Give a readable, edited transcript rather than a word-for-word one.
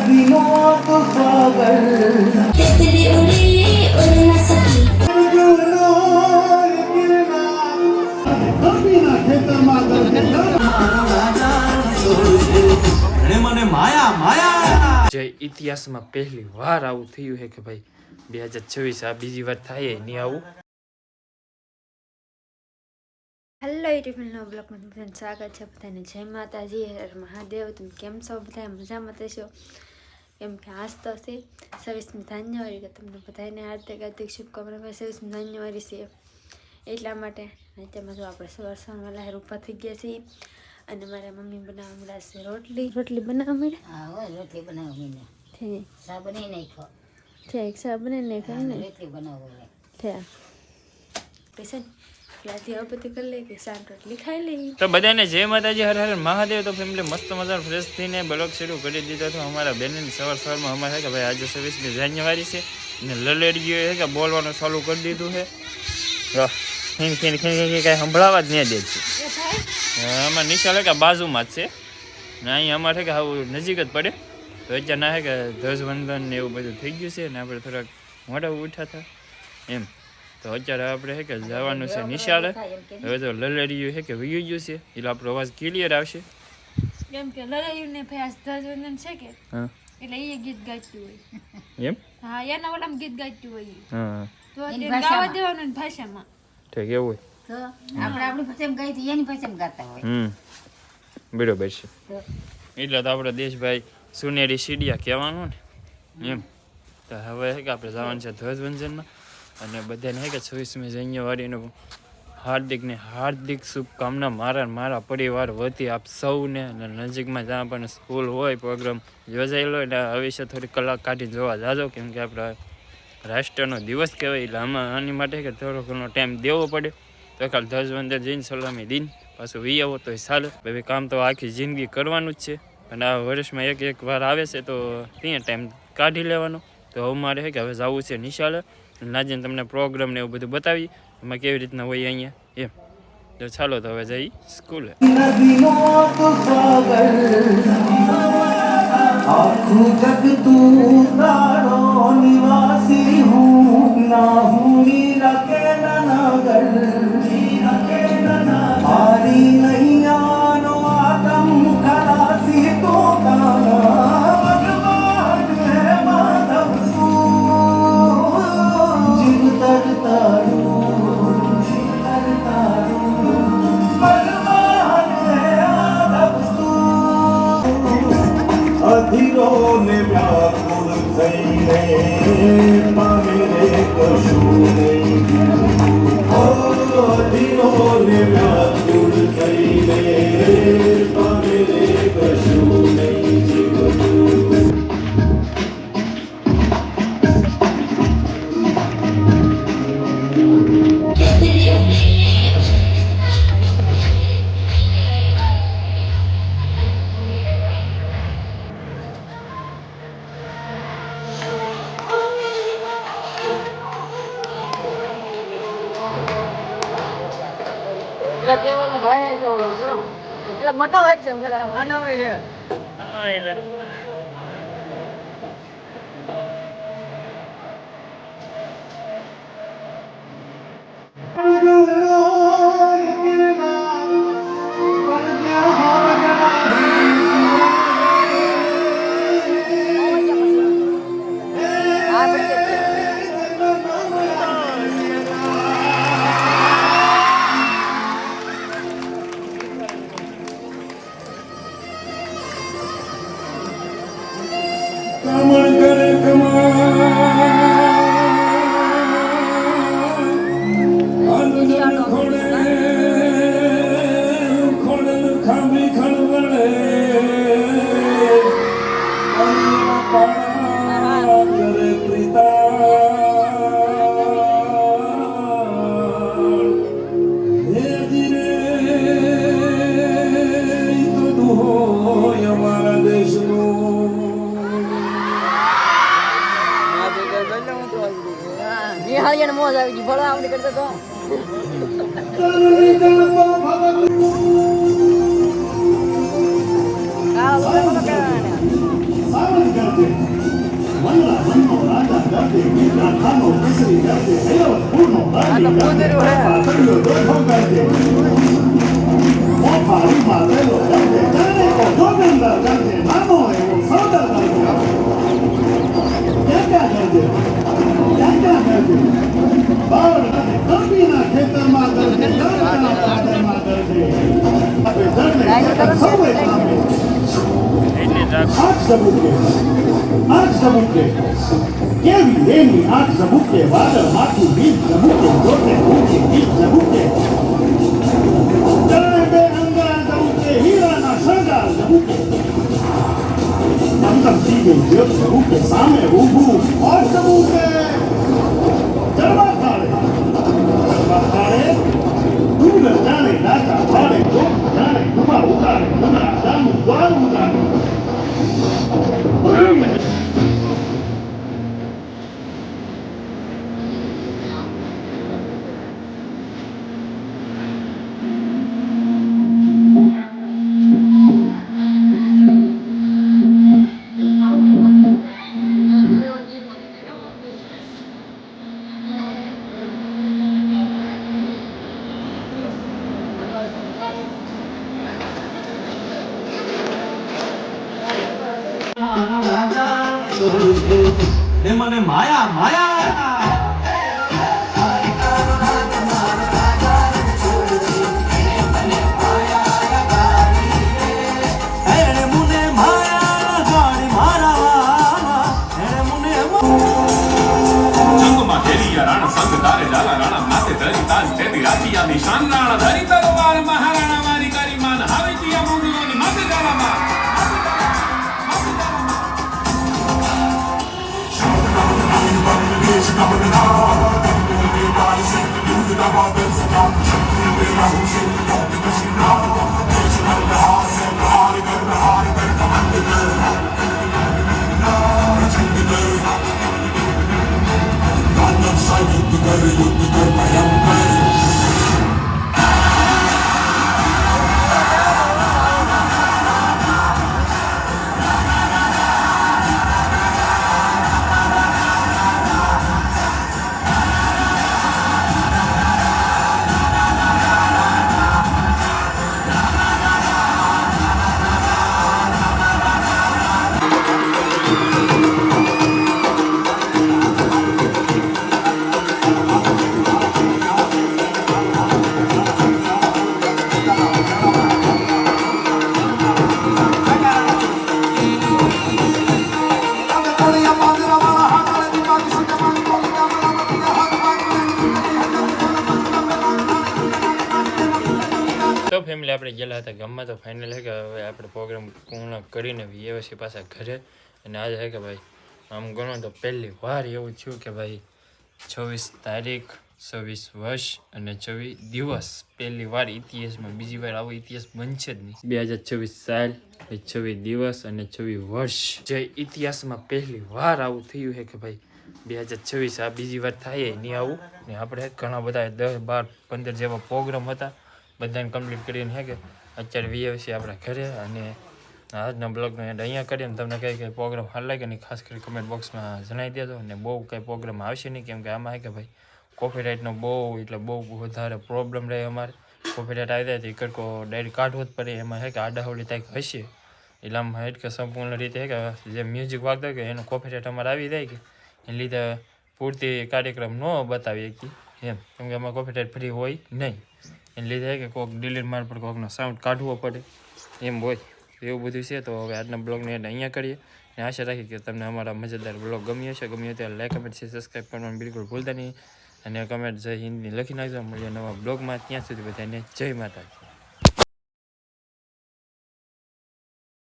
नदियों तो सागर तेरी उड़ी उड़ न सकी જે ઇતિહાસમાં પહેલી વાર આવું થયું છે કે ભાઈ 2026 આ બીજી વાર થાય નહીં આવું. હેલો યુટ્યુબના બ્લોગમાં બધાને સ્વાગત છે. બધાને જય માતાજી, હર મહાદેવ. તમે કેમ છો? બધા મજામાં થશો? કેમ કે આજ તો છે 26મી જાન્યુઆરી, કે તમને બધાને હાર્દિક શુભકામનાઓ. 26મી જાન્યુઆરી છે એટલા માટે અત્યારમાં જો આપણે સવારમાં લહેર ઊભા થઈ ગયા છીએ અને મારા મમ્મી બનાવવા મળ્યા છે રોટલી બનાવવા મળ્યા. હા હોય રોટલી બનાવવી ને ઠીક સા બની નાખો ઠીક સા બને ને ખાઈ ને રોટલી બનાવવી ઠીક પૈસા ને ત્યાંથી હવે બધી કરી લે કે શાક રોટલી ખાઈ લઈએ. તો બધાને જય માતાજી, હર હર મહાદેવ. તો ફેમિલી મસ્ત મજાનો ફ્રેશ થઈને બ્લોગ શરૂ કરી દીધો હતો. અમારા બેનની સવારમાં અમારે કે ભાઈ આજે 26મી જાન્યુઆરી છે ને લલેડીઓ છે કે બોલવાનું ચાલુ કરી દીધું છે. ખીન ખીન ખીન ખીન કાંઈ સંભળાવા જ નહીં દે છે. આમાં નિશાળે કે બાજુમાં જ છે ને અહીં અમારે કે આવું નજીક જ પડે. તો અત્યારે ના છે કે ધ્વજવંદન ને એવું બધું થઈ ગયું છે ને આપણે થોડાક મોડા ઉઠ્યા હતા એમ. તો અત્યારે આપણે છે કે જવાનું છે નિશાળે. હવે તો લલેડીયું છે કે વયું ગયું છે એટલે આપણો અવાજ ક્લિયર આવશે. એમ કે લડાયું ને ફેસ ધ્વજવંદન છે કે હા એટલે એ ગીત ગાતું હોય એમ. હા એના ઓલામાં ગીત ગાતું હોય હા તો અત્યારે ગાવા દેવાનું ને ભાષામાં ઠીક એવું હોય. તો આપણે આપણી ભાષામાં ગાઈ તો એની ભાષામાં ગાતા હોય. બરોબર છે. એટલે તો આપણો દેશભાઈ સુનેરી સીડિયા કહેવાનું ને એમ. તો હવે છે કે આપણે જવાનું છે ધ્વજવંદનમાં અને બધાને છે કે 26મી જાન્યુઆરીનું હાર્દિક શુભકામના મારા પરિવાર વતી આપ સૌને. અને નજીકમાં જ્યાં પણ સ્કૂલ હોય પ્રોગ્રામ યોજાયેલો એટલે હવેશે થોડી કલાક કાઢીને જોવા જાજો, કેમ કે આપણા રાષ્ટ્રનો દિવસ કહેવાય એટલે આની માટે કે થોડો ઘણો ટાઈમ દેવો પડે. તો કાલ ધ્વજવંદન જઈને સલામી દિન પાછું વી આવો તો ચાલે. ભાઈ કામ તો આખી જિંદગી કરવાનું જ છે અને આ વર્ષમાં એક વાર આવે છે તો ત્યાં ટાઈમ કાઢી લેવાનો. તો હવે મારે છે કે હવે જવું છે નિશાળે. નાજીને તમને પ્રોગ્રામ ને એવું બધું બતાવી એમાં કેવી રીતના હોય અહીંયા એમ. તો ચાલો તો હવે જઈ સ્કૂલે. नदियों तो सागर आँखों जग तू तारो निवासी हूँ ना हूँ मीरा के नगर हारी नहीं आनो आदम खलासी तो तारा भगवान है माधव तू जिन तर तारू અધીરો ને વ્યાકુળ થઈને પામે કશું નહીં. અધીરો ને વ્યાકુળ થઈને પામે કશું નહીં જીવતું. મોટો હોય છે નાનો હોય છે. કમળ કરે ખોડે ખામી ખળવળે કરે પ્રીતા હે ધીરે તો દુહોય અમારા દેશનો. નિહાળીને મોજ આવી ગઈ ભલા આવડી કરતો તો સાવન કરતી કરજે મનલા મનનો રાજા કરજે મીઠા ખાનો કેસરી કરજે હેલો પૂર્ણો રાજી કરજે પાતળીઓ દોઢો કરજે ઓ ભારી માતેલો કરજે જાણે કો જોગંદર કરજે નાનો એવો સૌદર કરજે ક્યાં કરજે બાવળ કરજે કંપીના ખેતરમાં કરજે જળના પાદરમાં કરજે હવે જળને સૌએ કામે એટલે જ રાખ. આગ ઝબુકે કેવી એની આગ ઝબુકે વાદળ માથું બીજ ઝબુકે જોતે ભૂકે બીજ ઝબુકે જળને બે અંગાર ઝબુકે હીરાના શણગાર ઝબુકે અંતર જીવે જ્યોત ઝબુકે સામે ઊભું ઓર ઝબુકે જળવા કાળે ડુંગર જાણે રાજા ભાડે જોત જાણે ધુમા ઉતારે ધુમા જાનું દ્વાર ઉતારે ને મને માયા માયા એને મુને માયા ગાડી મારા એને મુને જંગમાં ઘેરિયા રાણા સંગ તારે ઝાલા રાણા માથે ધરી તાજ તેદી રાજીયા નિશાન રાણા ધરી તલવાર મહારાણા મારી કરી માન હાવી તિયા મોગલોની માથે ઝાલામાં તો ફેમિલી આપણે ગયેલા હતા ગામમાં તો ફાઇનલ છે કે હવે આપણે પ્રોગ્રામ પૂર્ણ કરીને વ્યવસ્થિત પાછા ઘરે અને આજે છે કે ભાઈ આમ ગણો તો પહેલી વાર એવું થયું કે ભાઈ 26 તારીખ 26 વર્ષ અને 24 દિવસ પહેલી વાર ઇતિહાસમાં બીજી વાર આવો ઇતિહાસ બનશે જ નહીં 2024 સાલ 26 દિવસ અને 24 વર્ષ જે ઇતિહાસમાં પહેલી વાર આવું થયું છે કે ભાઈ 2026 આ બીજી વાર થાય નહીં આવું ને આપણે ઘણા બધા 10 12 15 જેવા પ્રોગ્રામ હતા બધાને કમ્પ્લીટ કરીને છે કે અત્યારે વીએવસી આપણા ઘરે અને આજના બ્લોગનો એન્ડ અહીંયા કરીએ ને તમને કઈ પ્રોગ્રામ હાલ લાગે ને ખાસ કરી કમેન્ટ બોક્સમાં જણાવી દેજો અને બહુ કંઈ પ્રોગ્રામ આવશે નહીં કેમ કે આમાં છે કે ભાઈ કોપીરાઇટનો બહુ એટલે બહુ વધારે પ્રોબ્લેમ રહે અમારે કોપીરાઇટ આવી જાય તો એકડકો ડાયરેક્ટ કાઢવો જ પડે એમાં છે કે આડાહવડી કંઈક હશે એટલે આમ હેટ કે સંપૂર્ણ રીતે કે જે મ્યુઝિક વાગતો કે એનો કોપીરાઇટ અમારે આવી જાય કે એને લીધે પૂરતી કાર્યક્રમ ન બતાવી શકીએ એમ કેમ કે આમાં કોપીરાઇટ ફ્રી હોય નહીં એને લીધે કે કોઈક ડિલીટ માર પર કોઈકનો સાઉન્ડ કાઢવો પડે એમ હોય એવું બધું છે તો હવે આજના બ્લોગને એન્ડ અહીંયા કરીએ અને આશા રાખી કે તમને અમારા મજેદાર બ્લોગ ગમ્યો છે ગમ્યો ત્યારે લાઈક કમેન્ટ છે સબસ્ક્રાઈબ કરવાનું બિલકુલ ભૂલતા નહીં અને કમેન્ટ જય હિન્દની લખી નાખજો મળીએ નવા બ્લોગમાં ત્યાં સુધી બધાને જય માતાજી.